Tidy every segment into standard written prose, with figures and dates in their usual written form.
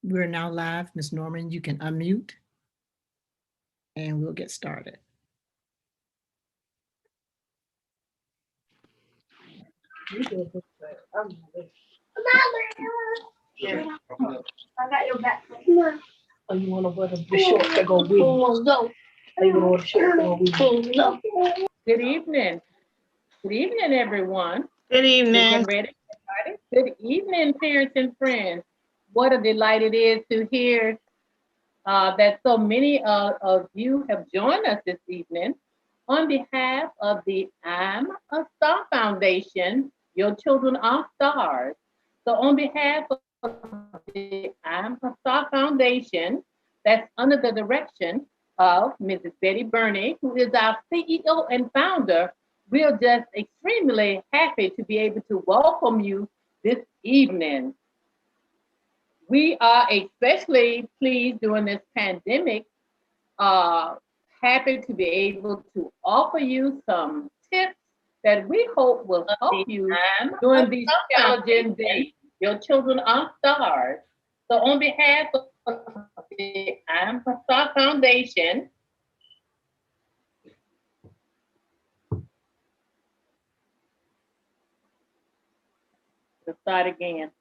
We're now live. Ms. Norman, you can unmute and we'll get started. Yeah. I got your back. Oh, you want to wear the shorts that go with you? No. Oh, you want to wear the shorts that go with you? No. Good evening. Good evening, everyone. Good evening. Ready? Good evening, parents and friends. What a delight it is to hear that so many of you have joined us this evening. On behalf of the I'm a Star Foundation, your children are stars. So on behalf of the I'm a Star Foundation, that's under the direction of Mrs. Betty Burney, who is our CEO and founder, we're just extremely happy to be able to welcome you this evening. We are especially pleased during this pandemic, uh, happy to be able to offer you some tips that we hope will help you during these challenging days. Your children are stars. So on behalf of the I'm a Star Foundation, let's start again.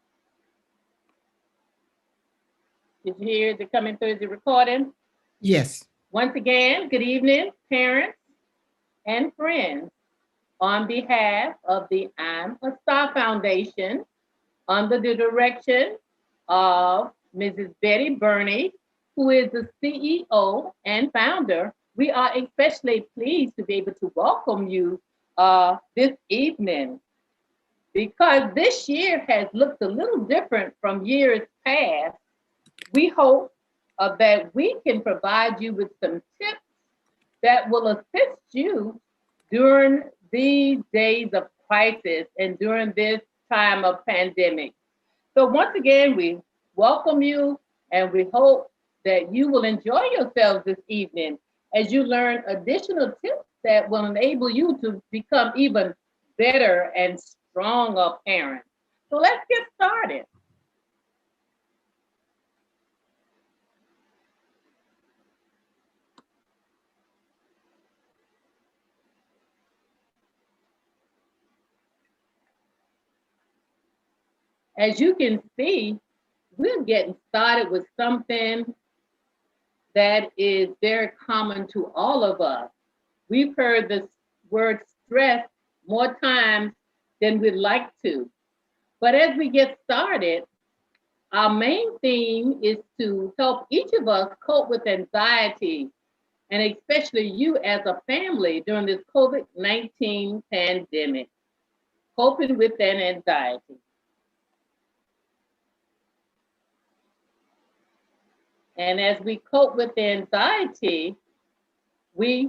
Did you hear the coming through the recording? Yes. Once again, good evening, parents and friends. On behalf of the I'm a Star Foundation, under the direction of Mrs. Betty Burney, who is the CEO and founder, we are especially pleased to be able to welcome you this evening because this year has looked a little different from years past. We hope that we can provide you with some tips that will assist you during these days of crisis and during this time of pandemic. So once again, we welcome you and we hope that you will enjoy yourselves this evening as you learn additional tips that will enable you to become even better and stronger parents. So let's get started. As you can see, we're getting started with something that is very common to all of us. We've heard this word stress more times than we'd like to. But as we get started, our main theme is to help each of us cope with anxiety, and especially you as a family during this COVID-19 pandemic, coping with that anxiety. And as we cope with the anxiety, we,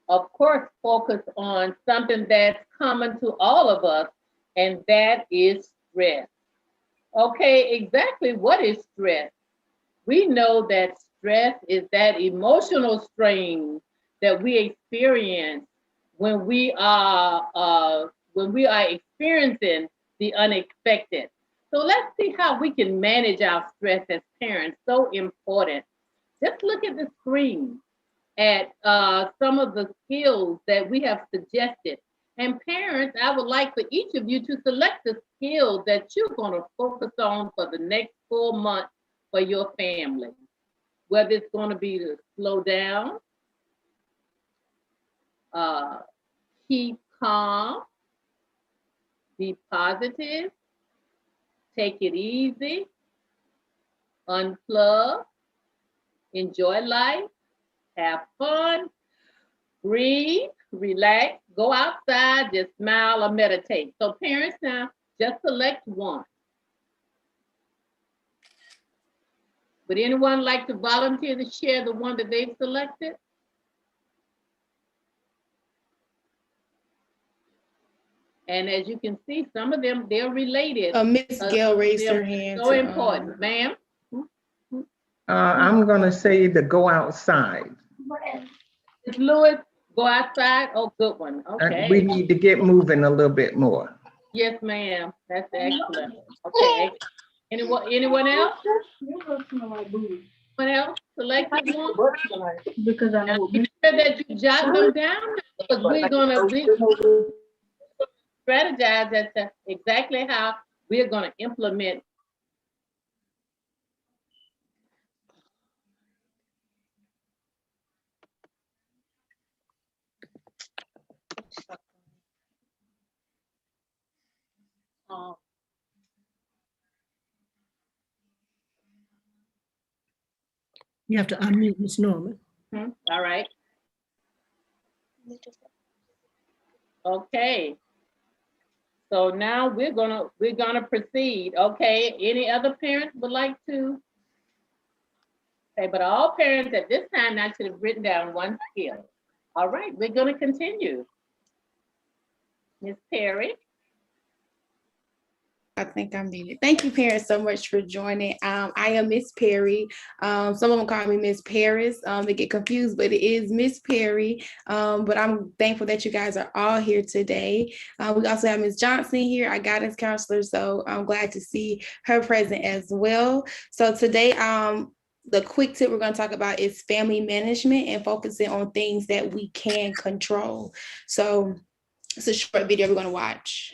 of course, focus on something that's common to all of us, and that is stress. Okay, exactly what is stress? We know that stress is that emotional strain that we experience when we are experiencing the unexpected. So let's see how we can manage our stress as parents. So important. Just look at the screen at some of the skills that we have suggested. And parents, I would like for each of you to select the skills that you're going to focus on for the next 4 months for your family. Whether it's going to be to slow down, uh, keep calm, be positive, take it easy, unplug, enjoy life, have fun, breathe, relax, go outside, just smile or meditate. So parents now, just select one. Would anyone like to volunteer to share the one that they've selected? And as you can see, some of them, they're related. Miss Gail raised her hand. So important, ma'am. I'm gonna say to go outside. Ms. Lewis, go outside. Oh, good one. Okay. We need to get moving a little bit more. Yes, ma'am. That's excellent. Okay. Anyone else? What else? Selected one? Because I Now, know be sure that you jot them down because we're gonna strategize as to exactly how we're gonna implement. You have to unmute Ms. Norman. All right. Okay. So now we're gonna proceed. Okay. Any other parents would like to? Okay, but all parents at this time now should have written down one skill. All right, we're gonna continue. Miss Perry. I think I'm muted. Thank you, parents, so much for joining. I am Miss Perry. Some of them call me Miss Paris. They get confused, but it is Miss Perry. But I'm thankful that you guys are all here today. We also have Miss Johnson here, our guidance counselor. So I'm glad to see her present as well. So today, the quick tip we're going to talk about is family management and focusing on things that we can control. So it's a short video we're going to watch.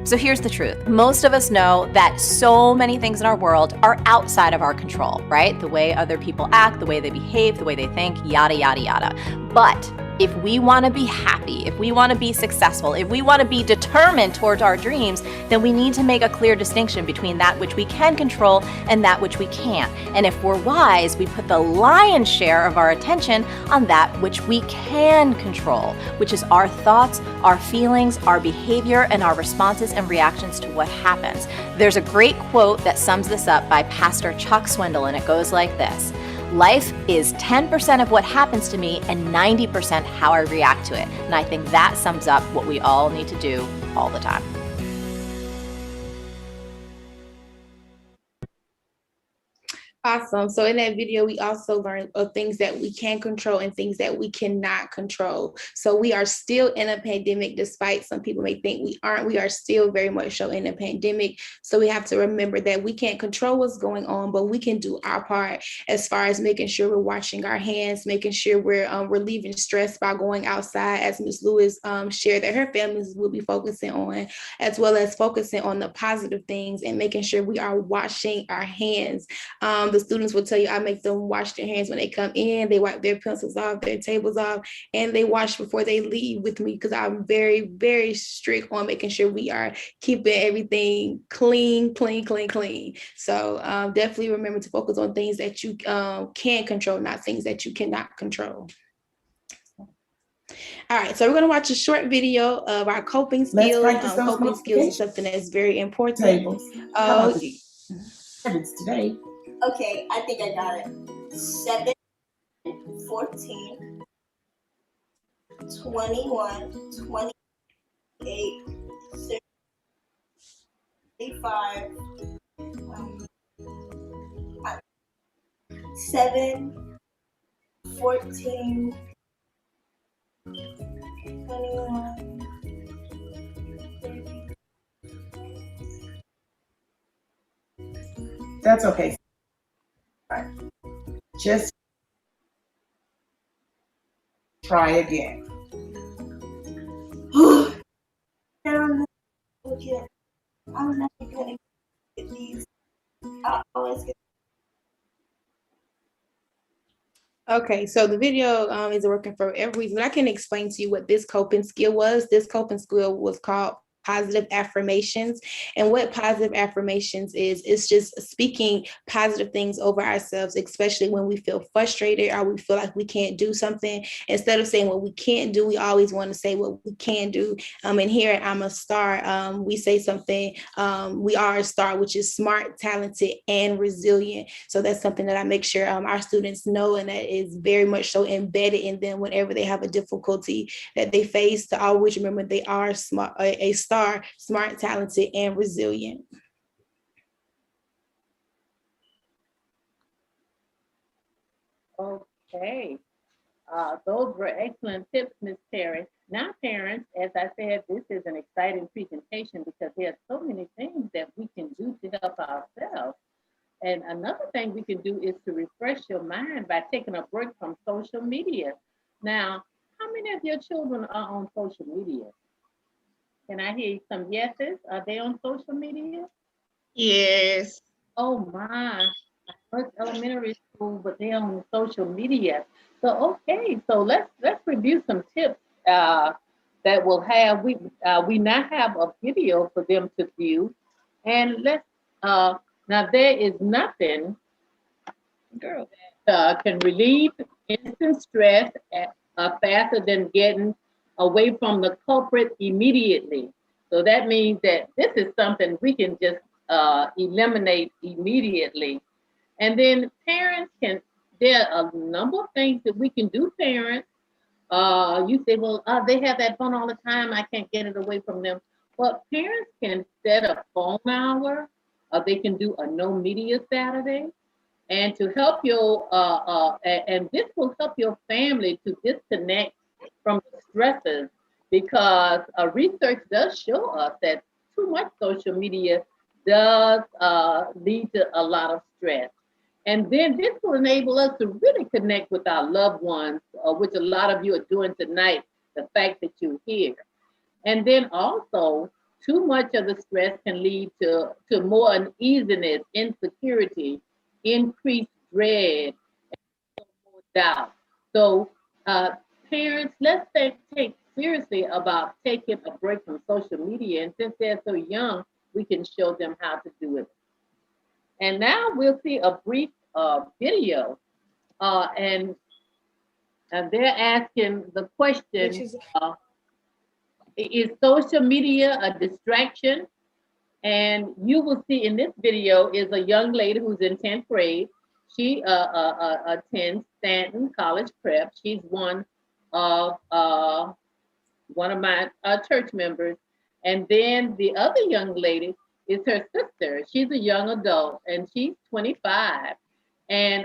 So here's the truth. Most of us know that so many things in our world are outside of our control, right? The way other people act, the way they behave, the way they think, yada, yada, yada. But if we want to be happy, if we want to be successful, if we want to be determined towards our dreams, then we need to make a clear distinction between that which we can control and that which we can't. And if we're wise, we put the lion's share of our attention on that which we can control, which is our thoughts, our feelings, our behavior, and our responses and reactions to what happens. There's a great quote that sums this up by Pastor Chuck Swindoll, and it goes like this: life is 10% of what happens to me and 90% how I react to it. And I think that sums up what we all need to do all the time. Awesome. So in that video, we also learned of things that we can control and things that we cannot control. So we are still in a pandemic, despite some people may think we aren't. We are still very much so in a pandemic. So we have to remember that we can't control what's going on, but we can do our part as far as making sure we're washing our hands, making sure we're relieving stress by going outside, as Ms. Lewis shared that her families will be focusing on, as well as focusing on the positive things and making sure we are washing our hands. The students will tell you I make them wash their hands when they come in. They wipe their pencils off, their tables off, and they wash before they leave with me because I'm very, very strict on making sure we are keeping everything clean. So definitely remember to focus on things that you can control, not things that you cannot control. All right, so we're going to watch a short video of our coping skills. Coping skills is something that's very important. Tables. Today. Okay, I think I got it. 7, 14, 21, 28, 35, 7, 14, 21, 30. That's okay. Just try again. I'm not gonna get these. I always get. Okay, so the video isn't working for every reason. I can explain to you what this coping skill was. This coping skill was called positive affirmations. And what positive affirmations is, it's just speaking positive things over ourselves, especially when we feel frustrated or we feel like we can't do something. Instead of saying what we can't do, we always want to say what we can do. And here at I'm a Star, we say something, we are a star, which is smart, talented, and resilient. So that's something that I make sure our students know, and that is very much so embedded in them whenever they have a difficulty that they face, to always remember they are smart, a star, smart, talented, and resilient. Okay. Those were excellent tips, Ms. Perry. Now, parents, as I said, this is an exciting presentation because there are so many things that we can do to help ourselves. And another thing we can do is to refresh your mind by taking a break from social media. Now, how many of your children are on social media? Can I hear some yeses? Are they on social media? Yes. Oh my, first elementary school, but they're on social media. So okay, so let's review some tips that will have we now have a video for them to view, and let's now there is nothing, girl, can relieve instant stress faster than getting away from the culprit immediately. So that means that this is something we can just eliminate immediately. And then parents can, there are a number of things that we can do, parents. You say, well, they have that phone all the time. I can't get it away from them. Well, parents can set a phone hour. They can do a no media Saturday. And to help your, and this will help your family to disconnect from the stresses because research does show us that too much social media does lead to a lot of stress. And then this will enable us to really connect with our loved ones, which a lot of you are doing tonight, the fact that you're here. And then also, too much of the stress can lead to more uneasiness, insecurity, increased dread, and more doubt. So, parents, let's take seriously about taking a break from social media. And since they're so young, we can show them how to do it. And now we'll see a brief video, and they're asking the question: is social media a distraction? And you will see in this video is a young lady who's in 10th grade. She attends Stanton College Prep. She's of one of my church members. And then the other young lady is her sister. She's a young adult and she's 25. And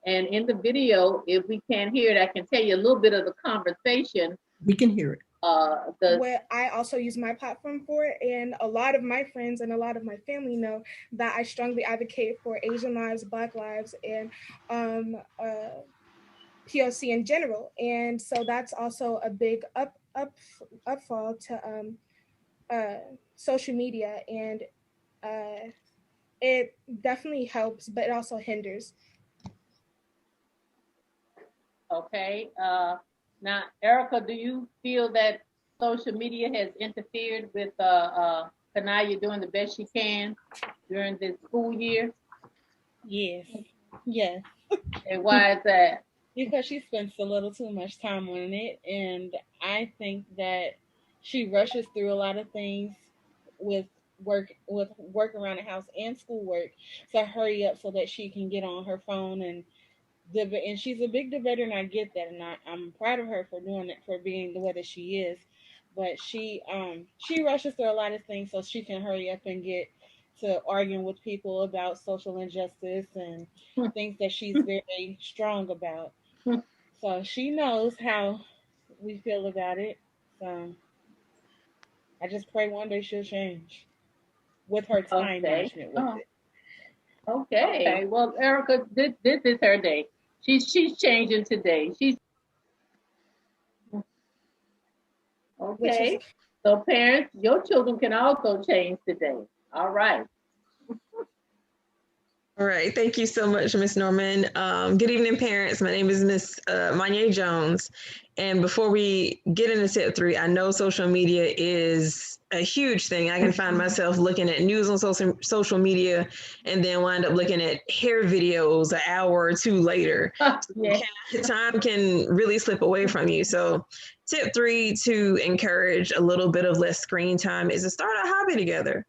in the video, if we can't hear it, I can tell you a little bit of the conversation. We can hear it. What I also use my platform for, and a lot of my friends and a lot of my family know that I strongly advocate for Asian lives, Black lives, and POC in general. And so that's also a big upfall to social media, and it definitely helps, but it also hinders. Okay. Now, Erica, do you feel that social media has interfered with Kanaya doing the best she can during this school year? Yes. Yes. And why is that? Because she spends a little too much time on it, and I think that she rushes through a lot of things with work around the house and schoolwork to hurry up so that she can get on her phone and and she's a big debater, and I get that, and I'm proud of her for doing it, for being the way that she is. But she rushes through a lot of things so she can hurry up and get to arguing with people about social injustice and things that she's very strong about. So she knows how we feel about it. So I just pray one day she'll change with her time management with it. Okay. Well, Erica, this is her day. She's changing today. She's okay. So parents, your children can also change today. All right. All right. Thank you so much, Miss Norman. Good evening, parents. My name is Miss Manye Jones. And before we get into tip 3, I know social media is a huge thing. I can find myself looking at news on social media and then wind up looking at hair videos an hour or two later. Time can really slip away from you. So tip 3 to encourage a little bit of less screen time is to start a hobby together.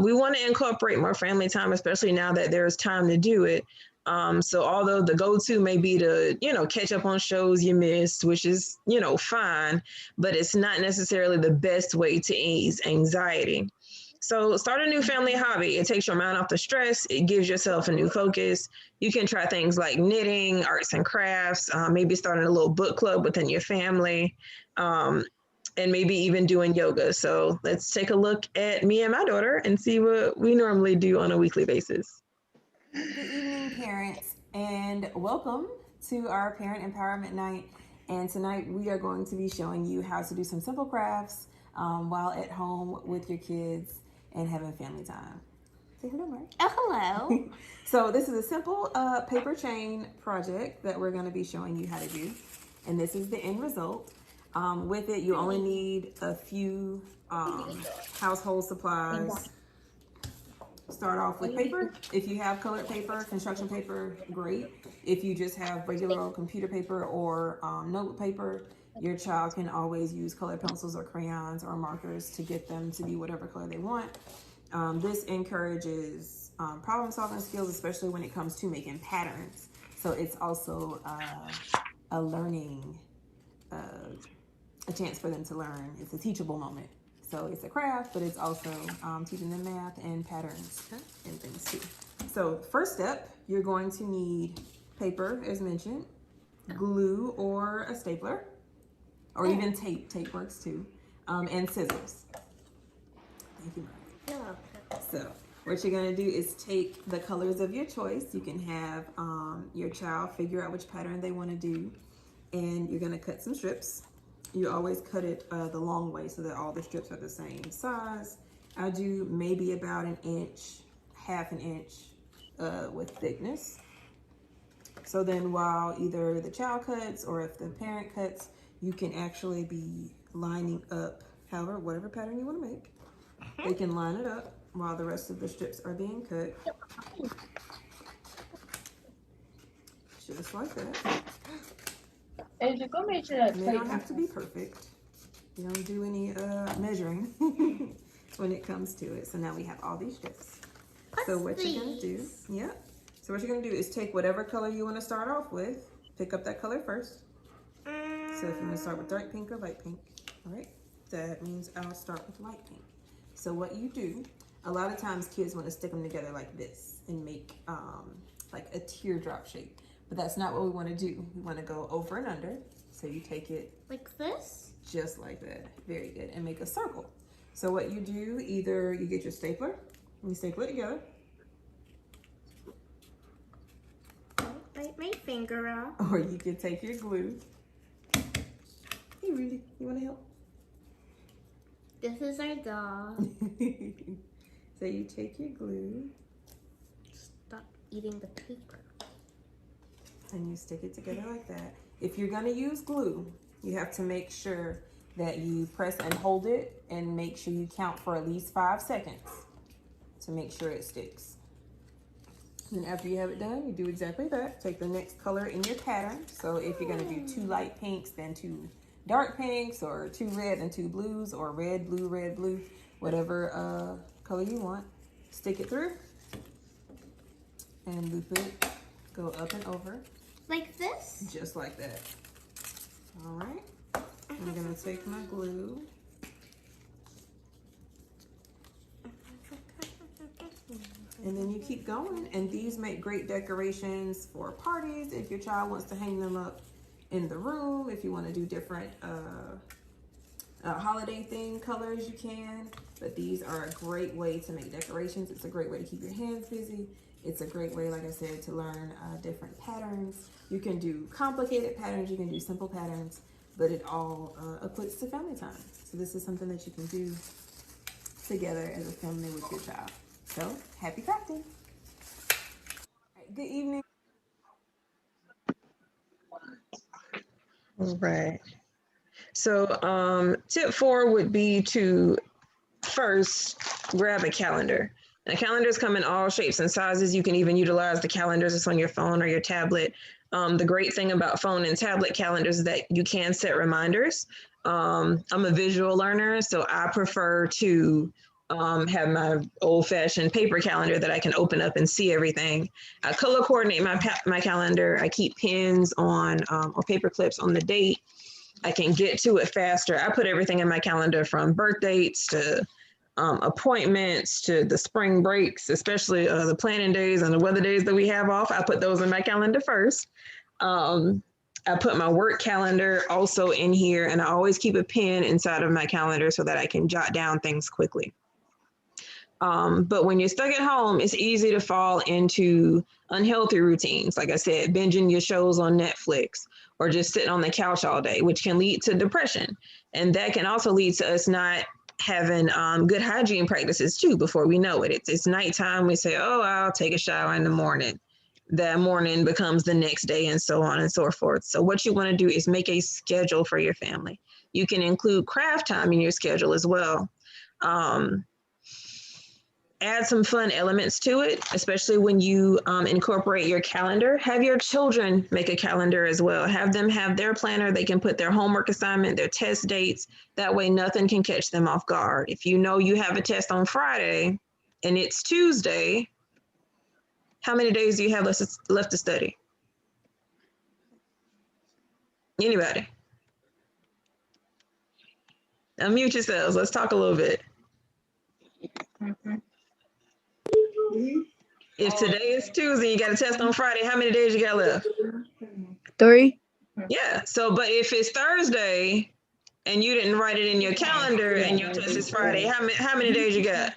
We want to incorporate more family time, especially now that there's time to do it. So although the go-to may be to, catch up on shows you missed, which is, fine, but it's not necessarily the best way to ease anxiety. So start a new family hobby. It takes your mind off the stress. It gives yourself a new focus. You can try things like knitting, arts and crafts, maybe starting a little book club within your family. And maybe even doing yoga. So let's take a look at me and my daughter and see what we normally do on a weekly basis. Good evening, parents, and welcome to our Parent Empowerment Night. And tonight we are going to be showing you how to do some simple crafts while at home with your kids and having family time. Say hello, Mark. Oh, hello. So this is a simple paper chain project that we're going to be showing you how to do. And this is the end result. With it, you only need a few household supplies. Start off with paper. If you have colored paper, construction paper, great. If you just have regular old computer paper or note paper, your child can always use colored pencils or crayons or markers to get them to be whatever color they want. This encourages problem solving skills, especially when it comes to making patterns. So it's also a learning, a chance for them to learn. It's a teachable moment. So it's a craft, but it's also teaching them math and patterns and things too. So first step, you're going to need paper, as mentioned, glue or a stapler, or even tape. Tape works too, and scissors. Thank you, Mark. So what you're going to do is take the colors of your choice. You can have your child figure out which pattern they want to do, and you're going to cut some strips. You always cut it the long way so that all the strips are the same size. I do maybe about an inch, half an inch with thickness. So then while either the child cuts or if the parent cuts, you can actually be lining up whatever pattern you want to make. They can line it up while the rest of the strips are being cut. Just like that. And you go make sure that they don't have to be perfect. You don't do any measuring when it comes to it. So now we have all these strips. So what you're gonna do, So what you're gonna do is take whatever color you want to start off with. Pick up that color first. So if you want to start with dark pink or light pink, all right? That means I'll start with light pink. So what you do, a lot of times kids want to stick them together like this and make like a teardrop shape. But that's not what we want to do. We want to go over and under. So you take it like this? Just like that. Very good. And make a circle. So what you do, either you get your stapler and you staple it together. Bite my finger off. Or you can take your glue. Hey Rudy, you want to help? This is our dog. So you take your glue. Stop eating the paper. And you stick it together like that. If you're gonna use glue, you have to make sure that you press and hold it and make sure you count for at least 5 seconds to make sure it sticks. And after you have it done, you do exactly that. Take the next color in your pattern. So if you're gonna do 2 light pinks, then 2 dark pinks, or 2 red and 2 blues, or red, blue, whatever color you want, stick it through and loop it, go up and over. Like this? Just like that. All right. I'm gonna take my glue. And then you keep going. And these make great decorations for parties. If your child wants to hang them up in the room, if you want to do different holiday themed colors, you can. But these are a great way to make decorations. It's a great way to keep your hands busy. It's a great way, like I said, to learn different patterns. You can do complicated patterns, you can do simple patterns, but it all equates to family time. So this is something that you can do together as a family with your child. So happy crafting. Good evening. All right. So tip 4 would be to first grab a calendar. Now, calendars come in all shapes and sizes. You can even utilize the calendars that's on your phone or your tablet. The great thing about phone and tablet calendars is that you can set reminders. I'm a visual learner, so I prefer to have my old-fashioned paper calendar that I can open up and see everything. I color coordinate my calendar. I keep pins on or paper clips on the date. I can get to it faster. I put everything in my calendar from birth dates to appointments to the spring breaks, especially the planning days and the weather days that we have off. I put those in my calendar first. I put my work calendar also in here, and I always keep a pen inside of my calendar so that I can jot down things quickly. But when you're stuck at home, it's easy to fall into unhealthy routines. Like I said, binging your shows on Netflix or just sitting on the couch all day, which can lead to depression. And that can also lead to us not having good hygiene practices too before we know it. It's nighttime. We say, oh, I'll take a shower in the morning. That morning becomes the next day and so on and so forth. So what you want to do is make a schedule for your family. You can include craft time in your schedule as well. Add some fun elements to it, especially when you incorporate your calendar. Have your children make a calendar as well. Have them have their planner. They can put their homework assignment, their test dates. That way nothing can catch them off guard. If you know you have a test on Friday and it's Tuesday, how many days do you have left to study? Anybody? Unmute yourselves. Let's talk a little bit. If today is Tuesday, you got a test on Friday, how many days you got left? 3. Yeah. So, but if it's Thursday and you didn't write it in your calendar and your test is Friday, how many days you got?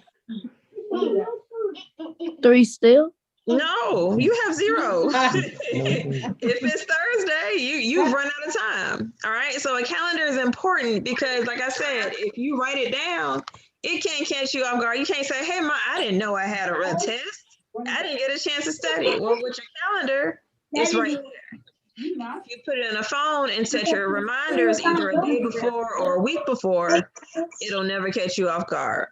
3 still? No, you have 0. If it's Thursday, you've run out of time. All right. So a calendar is important because, like I said, if you write it down, it can't catch you off guard. You can't say, hey, I didn't know I had a test. I didn't get a chance to study. Well, with your calendar, it's right there. If you put it in a phone and set your reminders either a day before or a week before, it'll never catch you off guard.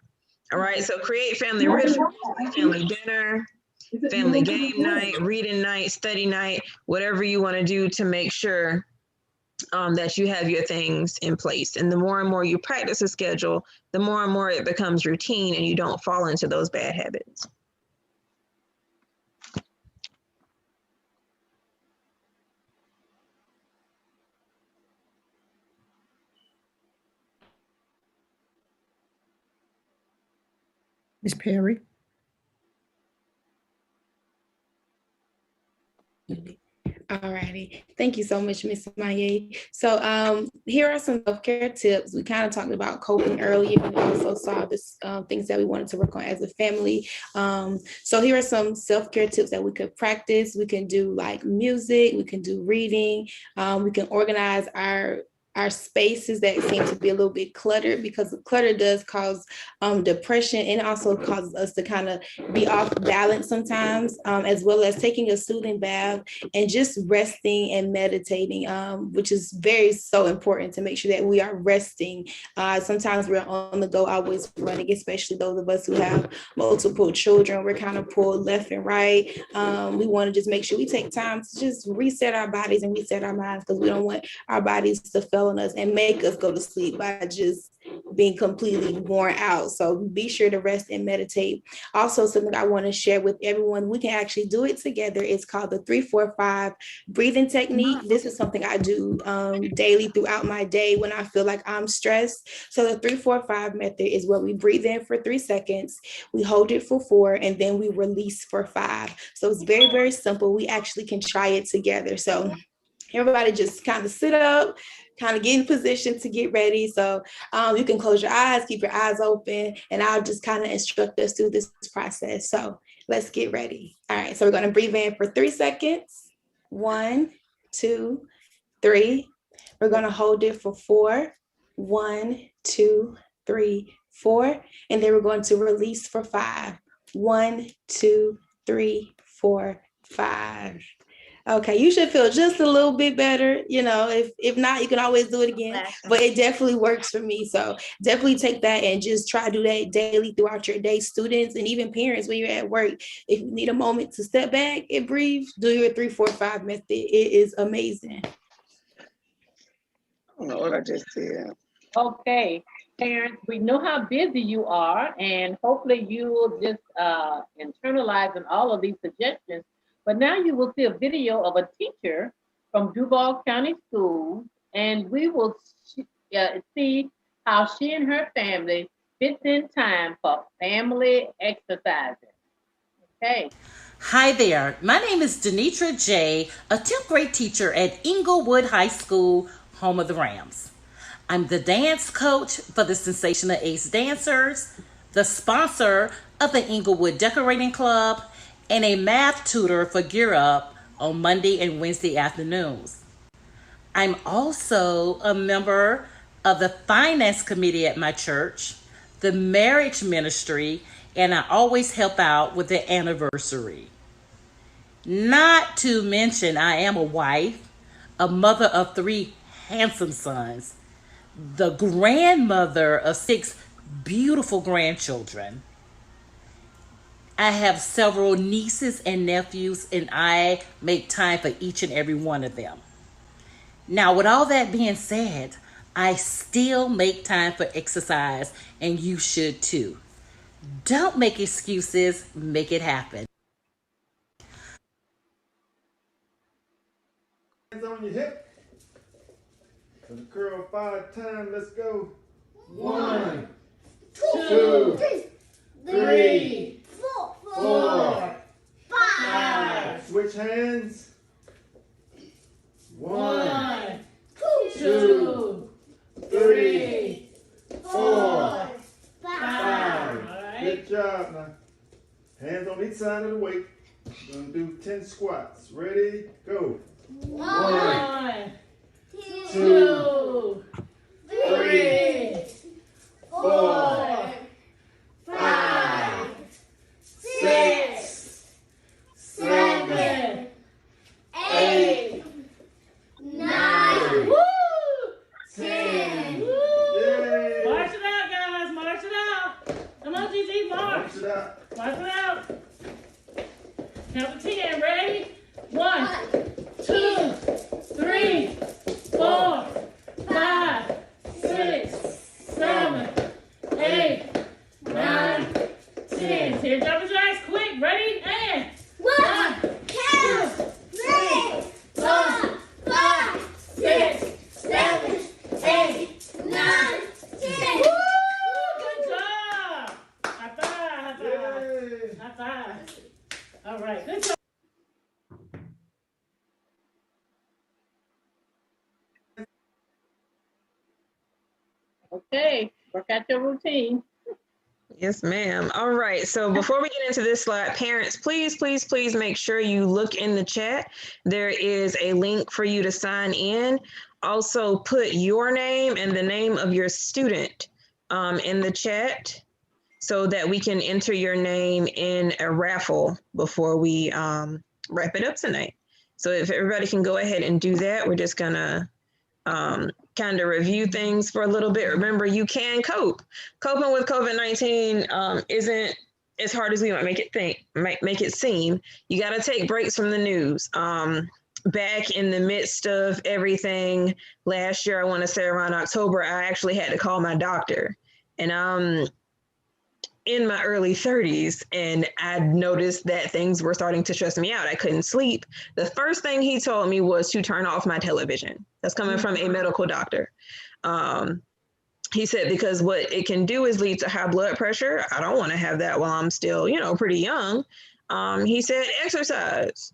All right. So create family rituals, like family dinner, family game night, reading night, study night, whatever you want to do to make sure that you have your things in place. And the more and more you practice a schedule, the more and more it becomes routine and you don't fall into those bad habits. Ms. Perry? All righty. Thank you so much, Ms. Maye. So here are some self-care tips. We kind of talked about coping earlier, and we also saw this things that we wanted to work on as a family. So here are some self-care tips that we could practice. We can do like music, we can do reading, we can organize our spaces that seem to be a little bit cluttered, because clutter does cause depression, and also causes us to kind of be off balance sometimes, as well as taking a soothing bath and just resting and meditating, which is so important to make sure that we are resting. Sometimes we're on the go, always running, especially those of us who have multiple children. We're kind of pulled left and right. We want to just make sure we take time to just reset our bodies and reset our minds, because we don't want our bodies to fail on us and make us go to sleep by just being completely worn out. So be sure to rest and meditate. Also, something I want to share with everyone, we can actually do it together. It's called the 3-4-5 breathing technique. This is something I do daily throughout my day when I feel like I'm stressed. So the 3-4-5 method is where we breathe in for 3 seconds, we hold it for 4, and then we release for 5. So it's very, very simple. We actually can try it together. So everybody just kind of sit up, kind of get in position to get ready. So you can close your eyes, keep your eyes open, and I'll just kind of instruct us through this process. So let's get ready. All right, so we're going to breathe in for 3 seconds. 1, 2, 3. We're going to hold it for 4. 1, 2, 3, 4. And then we're going to release for 5. 1, 2, 3, 4, 5. Okay, you should feel just a little bit better. If not, you can always do it again, but it definitely works for me. So definitely take that and just try to do that daily throughout your day. Students and even parents, when you're at work, if you need a moment to step back and breathe, do your 3-4-5 method. It is amazing. I don't know what I just said. Okay, parents, we know how busy you are, and hopefully you will just internalize on all of these suggestions. But now you will see a video of a teacher from Duval County Schools, and we will see how she and her family fits in time for family exercises. Okay. Hi there. My name is Denitra J., a 10th grade teacher at Inglewood High School, home of the Rams. I'm the dance coach for the Sensational Ace Dancers, the sponsor of the Inglewood Decorating Club, and a math tutor for Gear Up on Monday and Wednesday afternoons. I'm also a member of the finance committee at my church, the marriage ministry, and I always help out with the anniversary. Not to mention, I am a wife, a mother of 3 handsome sons, the grandmother of 6 beautiful grandchildren. I have several nieces and nephews, and I make time for each and every one of them. Now, with all that being said, I still make time for exercise, and you should too. Don't make excuses, make it happen. Hands on your hip. For the curl 5 times, let's go. 1, 2, 3, 4, 5. Switch hands. 1, 2, 3, 4, 5. Good job now. Hands on each side of the weight. We're gonna do 10 squats. Ready? Go. 1, 2, 3, 4, 5, 6, 7, 8, 9, 10. Yay. March it out, guys. March it out. Come on, GG, march. March it out. March it out. Count to 10. Ready? 1, 2, 3, 4, 5, 6, 7, 8, 9, 10. 10 jumping jacks, quick. Ready? And 1, 2, 3, 4, 5, 6, 7, 8, 9, 10. Woo! Good job. High five. High five. High five. All right. Good job. Okay, work out your routine. Yes, ma'am. All right. So before we get into this slide, parents, please, please, please make sure you look in the chat. There is a link for you to sign in. Also put your name and the name of your student in the chat so that we can enter your name in a raffle before we wrap it up tonight. So if everybody can go ahead and do that, we're just gonna kind of review things for a little bit. Remember, you can cope. Coping with COVID-19 isn't as hard as we might make it seem. You got to take breaks from the news. Back in the midst of everything last year, I want to say around October, I actually had to call my doctor, and I'm in my early 30s, and I noticed that things were starting to stress me out. I couldn't sleep. The first thing he told me was to turn off my television. That's coming from a medical doctor. He said, because what it can do is lead to high blood pressure. I don't want to have that while I'm still, pretty young. He said, exercise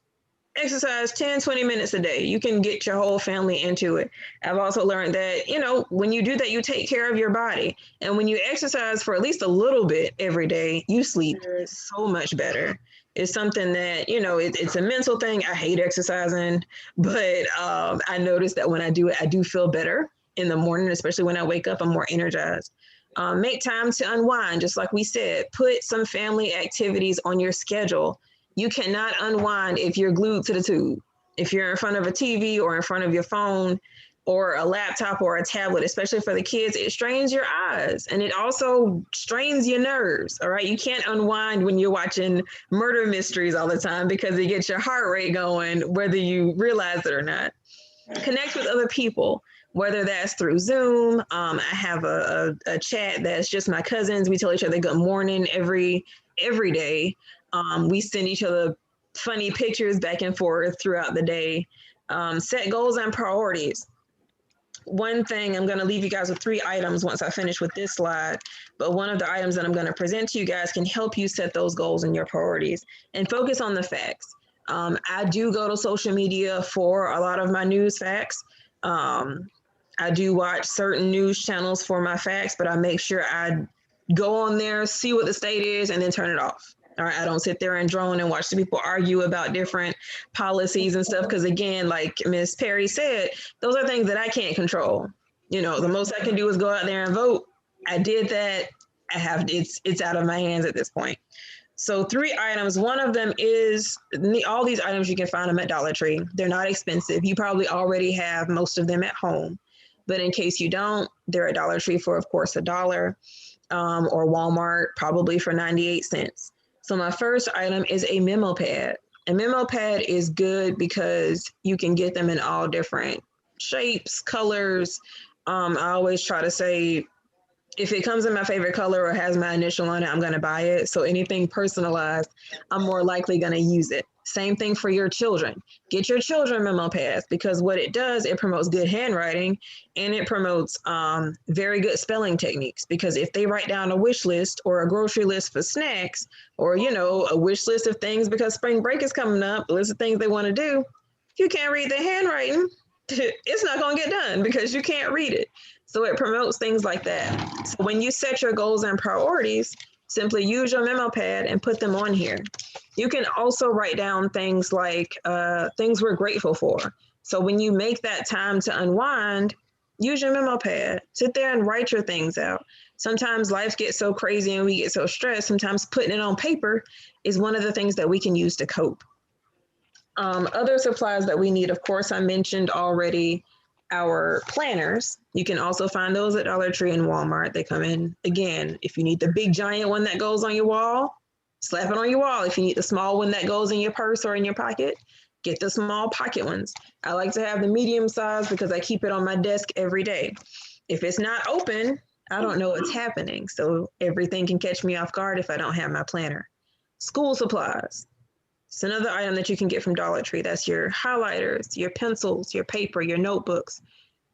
10, 20 minutes a day. You can get your whole family into it. I've also learned that, when you do that, you take care of your body. And when you exercise for at least a little bit every day, you sleep so much better. It's something that, it's a mental thing. I hate exercising, but I noticed that when I do it, I do feel better in the morning, especially when I wake up, I'm more energized. Make time to unwind. Just like we said, put some family activities on your schedule. You cannot unwind if you're glued to the tube. If you're in front of a TV or in front of your phone or a laptop or a tablet, especially for the kids, it strains your eyes and it also strains your nerves. All right. You can't unwind when you're watching murder mysteries all the time because it gets your heart rate going, whether you realize it or not. Connect with other people, whether that's through Zoom. I have a chat that's just my cousins. We tell each other good morning every day. We send each other funny pictures back and forth throughout the day. Set goals and priorities. One thing, I'm going to leave you guys with 3 items once I finish with this slide, but one of the items that I'm going to present to you guys can help you set those goals and your priorities and focus on the facts. I do go to social media for a lot of my news facts. I do watch certain news channels for my facts, but I make sure I go on there, see what the state is, and then turn it off. All right, I don't sit there and drone and watch the people argue about different policies and stuff. Because again, like Miss Perry said, those are things that I can't control. You know, the most I can do is go out there and vote. I did that. It's out of my hands at this point. So 3 items. One of them is all these items you can find them at Dollar Tree. They're not expensive. You probably already have most of them at home, but in case you don't, they're at Dollar Tree for, of course, $1, or Walmart probably for 98 cents. So my first item is a memo pad. A memo pad is good because you can get them in all different shapes, colors. I always try to say, if it comes in my favorite color or has my initial on it, I'm going to buy it. So anything personalized, I'm more likely going to use it. Same thing for your children. Get your children memo pads, because what it does, it promotes good handwriting, and it promotes very good spelling techniques. Because if they write down a wish list or a grocery list for snacks, or, you know, a wish list of things because spring break is coming up, a list of things they want to do, if you can't read their handwriting, it's not going to get done because you can't read it. So it promotes things like that. So when you set your goals and priorities, simply use your memo pad and put them on here. You can also write down things like things we're grateful for. So when you make that time to unwind, use your memo pad. Sit there and write your things out. Sometimes life gets so crazy and we get so stressed. Sometimes putting it on paper is one of the things that we can use to cope. Other supplies that we need, of course, I mentioned already our planners. You can also find those at Dollar Tree and Walmart. They come in, again, if you need the big giant one that goes on your wall, slap it on your wall. If you need the small one that goes in your purse or in your pocket, get the small pocket ones. I like to have the medium size because I keep it on my desk every day. If it's not open, I don't know what's happening. So everything can catch me off guard if I don't have my planner. School supplies. It's another item that you can get from Dollar Tree. That's your highlighters, your pencils, your paper, your notebooks.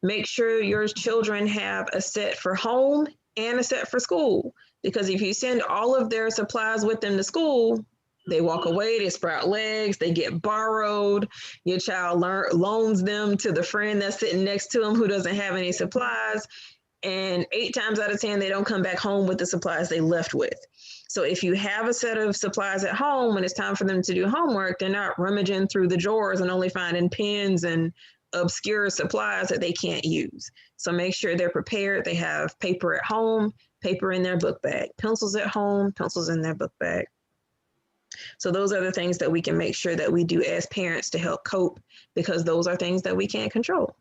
Make sure your children have a set for home and a set for school. Because if you send all of their supplies with them to school, they walk away, they sprout legs, they get borrowed. Your child loans them to the friend that's sitting next to them who doesn't have any supplies. And 8 times out of 10, they don't come back home with the supplies they left with. So if you have a set of supplies at home, when it's time for them to do homework, they're not rummaging through the drawers and only finding pens and obscure supplies that they can't use. So make sure they're prepared. They have paper at home, paper in their book bag, pencils at home, pencils in their book bag. So those are the things that we can make sure that we do as parents to help cope, because those are things that we can't control.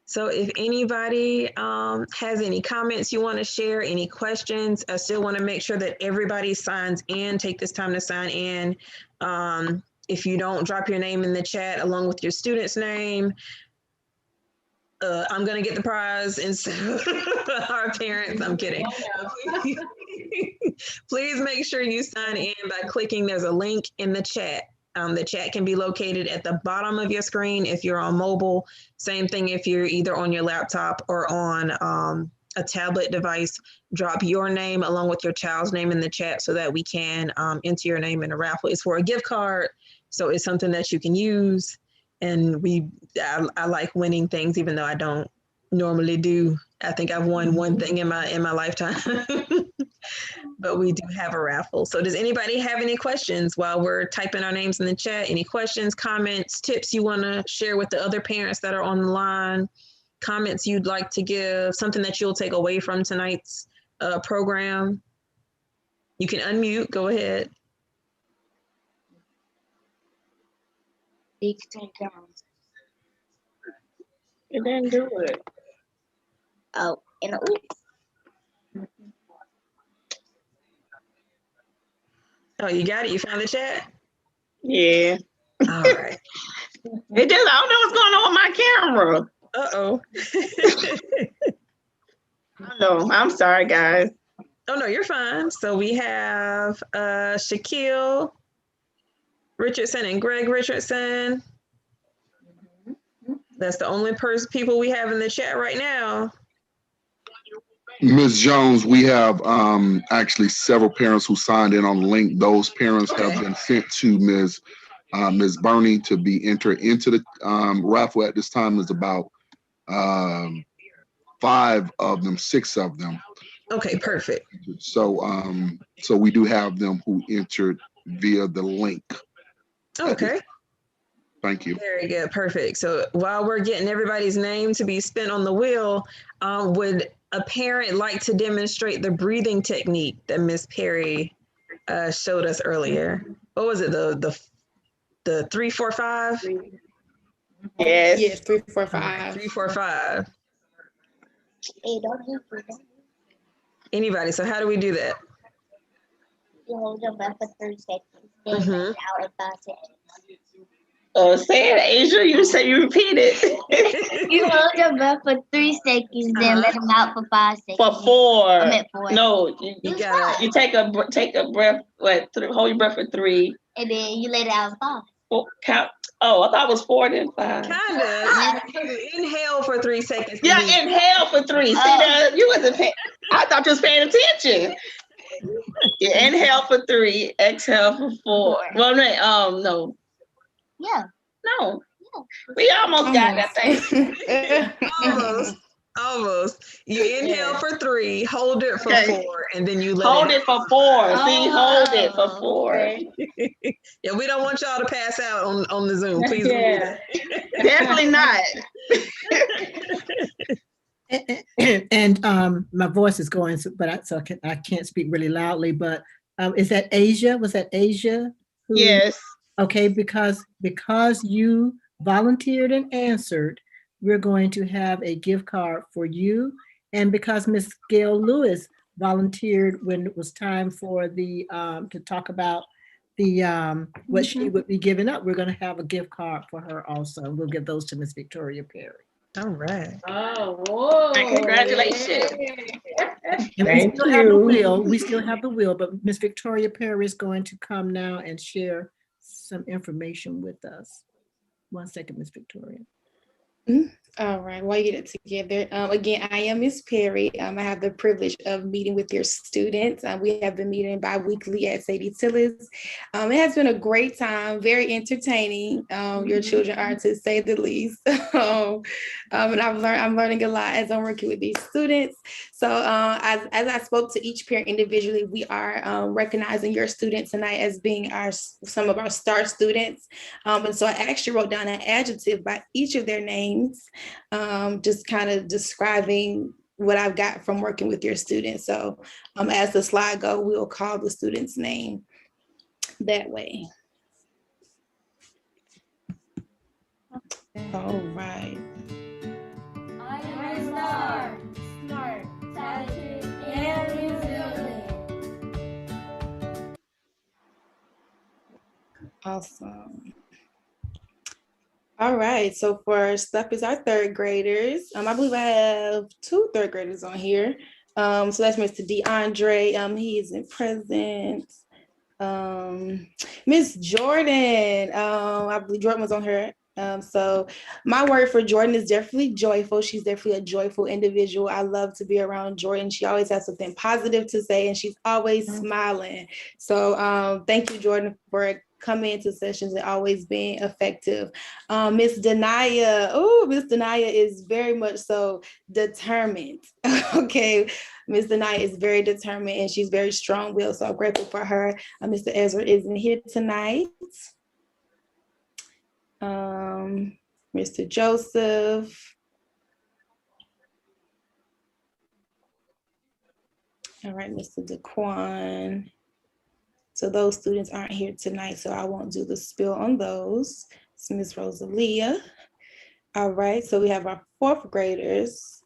So if anybody has any comments you want to share, any questions, I still want to make sure that everybody signs in. Take this time to sign in. If you don't, drop your name in the chat along with your student's name. I'm going to get the prize instead of our parents. I'm kidding. Please make sure you sign in by clicking. There's a link in the chat. The chat can be located at the bottom of your screen if you're on mobile. Same thing if you're either on your laptop or on a tablet device. Drop your name along with your child's name in the chat so that we can enter your name in a raffle. It's for a gift card, so it's something that you can use. And I like winning things, even though I don't normally do. I think I've won one thing in my lifetime. But we do have a raffle. So does anybody have any questions while we're typing our names in the chat? Any questions, comments, tips you want to share with the other parents that are on the line? Comments you'd like to give, something that you'll take away from tonight's program? You can unmute, go ahead. It didn't do it. Oh, and oops. Oh, you got it? You found the chat? Yeah. All right. It just, I don't know what's going on with my camera. I know. I'm sorry, guys. Oh, no, you're fine. So we have Shaquille Richardson and Greg Richardson. That's the only people we have in the chat right now. Ms. Jones, we have actually several parents who signed in on the link. Those parents have been sent to Ms. Burney to be entered into the raffle. At this time, there's about 5 of them, 6 of them. Okay, perfect. So so we do have them who entered via the link. Okay. Thank you. Very good. Perfect. So while we're getting everybody's name to be spent on the wheel, would a parent like to demonstrate the breathing technique that Miss Perry showed us earlier? What was it? The 3, 4, 5? Yes. Yes, 3, 4, 5. 3, 4, 5. Hey, don't do it. Anybody? So how do we do that? You hold your breath for 3 seconds, then Mhm. let it out in 5 seconds. Say it, Asia. You say you repeat it. You hold your breath for 3 seconds, then let them out for 5 seconds. For 4. I meant 4. No, you gotta. You take a breath. What? Hold your breath for 3. And then you let it out in 5. Count. Oh, I thought it was 4 then 5. Kind of. You inhale for 3 seconds. Yeah, inhale for 3. See that? You wasn't paying. I thought you was paying attention. You inhale for 3, exhale for 4. Well, no. Yeah. No. We almost got that thing. Almost. You inhale for 3, hold it for 4, and then you let hold it for 4. See, hold it for 4. Okay. Yeah, we don't want y'all to pass out on the Zoom. Please don't do that. Definitely not. And my voice is going, but I can't speak really loudly. But is that Asia? Was that Asia? Yes. Okay, because you volunteered and answered, we're going to have a gift card for you. And because Miss Gail Lewis volunteered when it was time for the to talk about the what she would be giving up, we're going to have a gift card for her also. We'll give those to Miss Victoria Perry. All right. Oh, whoa. Congratulations. And we still have the wheel. We still have the wheel, but Miss Victoria Perry is going to come now and share some information with us. 1 second, Miss Victoria. All right, while you get it together, again, I am Miss Perry. I have the privilege of meeting with your students. We have been meeting bi-weekly at Sadie Tillis. It has been a great time, very entertaining. Your children are, to say the least. And I'm learning a lot as I'm working with these students. So as I spoke to each parent individually, we are recognizing your students tonight as being some of our star students. And so I actually wrote down an adjective by each of their names, just kind of describing what I've got from working with your students. So as the slide go, we'll call the student's name that way. All right. I am a star, smart, talented, and resilient. Awesome. All right, so first up is our third graders. I believe I have 2 third graders on here. So that's Mr. DeAndre. He isn't present. Miss Jordan. I believe Jordan was on her. So my word for Jordan is definitely joyful. She's definitely a joyful individual. I love to be around Jordan. She always has something positive to say, and she's always smiling. So thank you, Jordan, for coming into sessions and always being effective. Miss Denaya. Oh, Miss Denaya is very much so determined. Okay. Miss Denaya is very determined and she's very strong-willed. So I'm grateful for her. Mr. Ezra isn't here tonight. Mr. Joseph. All right, Mr. DeQuan. So those students aren't here tonight, so I won't do the spill on those. It's Ms. Rosalia. All right, so we have our 4th graders.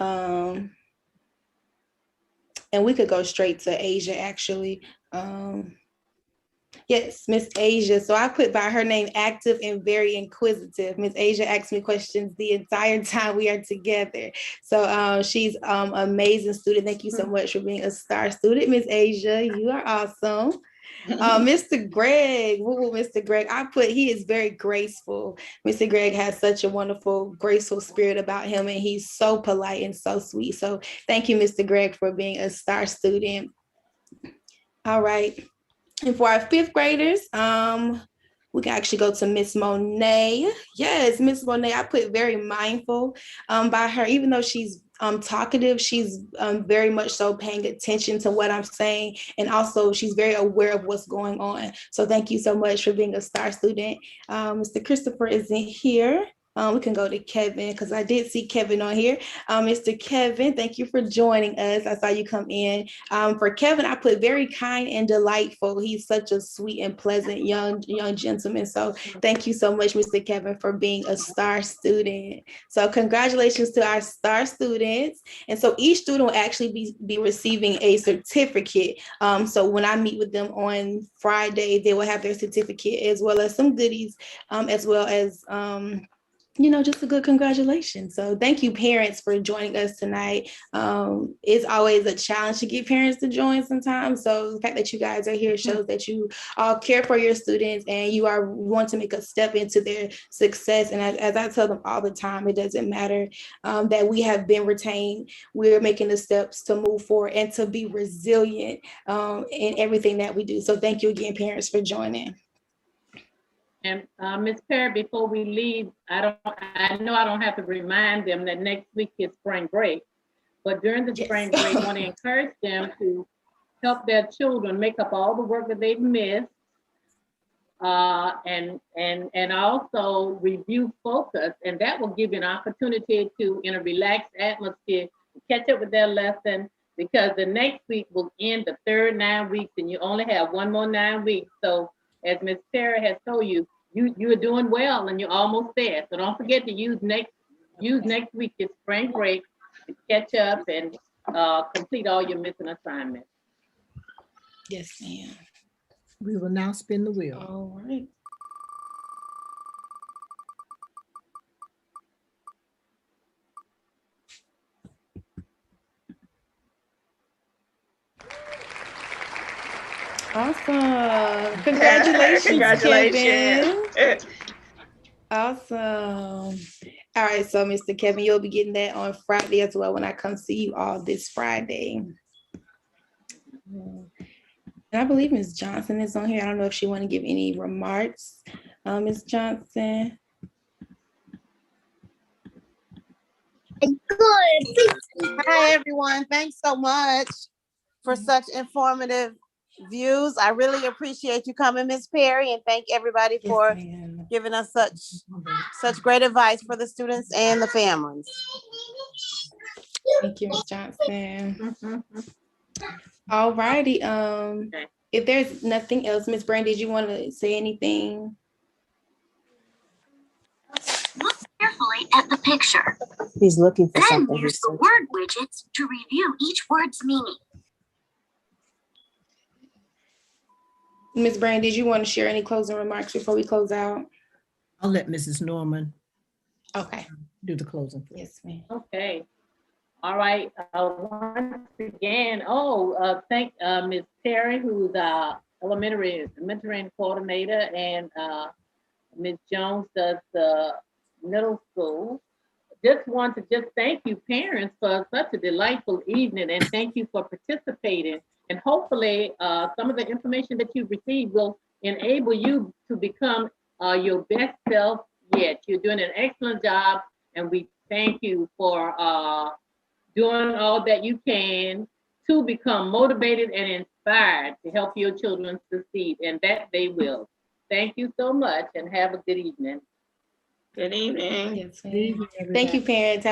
And we could go straight to Asia, actually. Yes, Miss Asia. So I put by her name active and very inquisitive. Miss Asia asks me questions the entire time we are together. So she's amazing student. Thank you so much for being a star student, Miss Asia. You are awesome. Mr. Greg, Mr. Greg, I put he is very graceful. Mr. Greg has such a wonderful, graceful spirit about him, and he's so polite and so sweet. So thank you, Mr. Greg, for being a star student. All right. And for our 5th graders, we can actually go to Miss Monet. Yes, Miss Monet, I put very mindful by her, even though she's talkative. She's very much so paying attention to what I'm saying. And also she's very aware of what's going on. So thank you so much for being a star student. Mr. Christopher isn't here. We can go to Kevin because I did see Kevin on here. Mr. Kevin, thank you for joining us. I saw you come in. For Kevin, I put very kind and delightful. He's such a sweet and pleasant young gentleman. So thank you so much, Mr. Kevin, for being a star student. So congratulations to our star students. And so each student will actually be receiving a certificate. So when I meet with them on Friday, they will have their certificate as well as some goodies, as well as just a good congratulations. So thank you, parents, for joining us tonight. It's always a challenge to get parents to join sometimes. So the fact that you guys are here shows that you all care for your students and you want to make a step into their success. And as I tell them all the time, it doesn't matter that we have been retained. We're making the steps to move forward and to be resilient in everything that we do. So thank you again, parents, for joining. And Ms. Perry, before we leave, I know I don't have to remind them that next week is spring break, but during the spring break, I want to encourage them to help their children make up all the work that they've missed, and also review focus, and that will give you an opportunity to, in a relaxed atmosphere, catch up with their lesson, because the next week will end the third 9 weeks, and you only have one more 9 weeks. So, as Ms. Perry has told you, you are doing well and you're almost there. So don't forget to use next week's spring break to catch up and complete all your missing assignments. Yes, ma'am. We will now spin the wheel. All right. Awesome. Congratulations, Kevin. Awesome. All right, so Mr. Kevin, you'll be getting that on Friday as well when I come see you all this Friday. And I believe Ms. Johnson is on here. I don't know if she want to give any remarks. Ms. Johnson. Good. Hi, everyone. Thanks so much for such informative views. I really appreciate you coming, Ms. Perry, and thank everybody for giving us such great advice for the students and the families. Thank you, Ms. Johnson. All righty. If there's nothing else, Ms. Brand, did you want to say anything? Look carefully at the picture. He's looking for then something. Then use the word widgets to review each word's meaning. Ms. Brand, did you want to share any closing remarks before we close out? I'll let Mrs. Norman do the closing. Yes, ma'am. Okay. All right. Once again, thank Ms. Perry, who's our elementary mentoring coordinator, and Ms. Jones does the middle school. Just want to thank you, parents, for such a delightful evening, and thank you for participating. And hopefully some of the information that you've received will enable you to become your best self yet. You're doing an excellent job, and we thank you for doing all that you can to become motivated and inspired to help your children succeed, and that they will. Thank you so much, and have a good evening. Good evening. Yes, thank you, parents.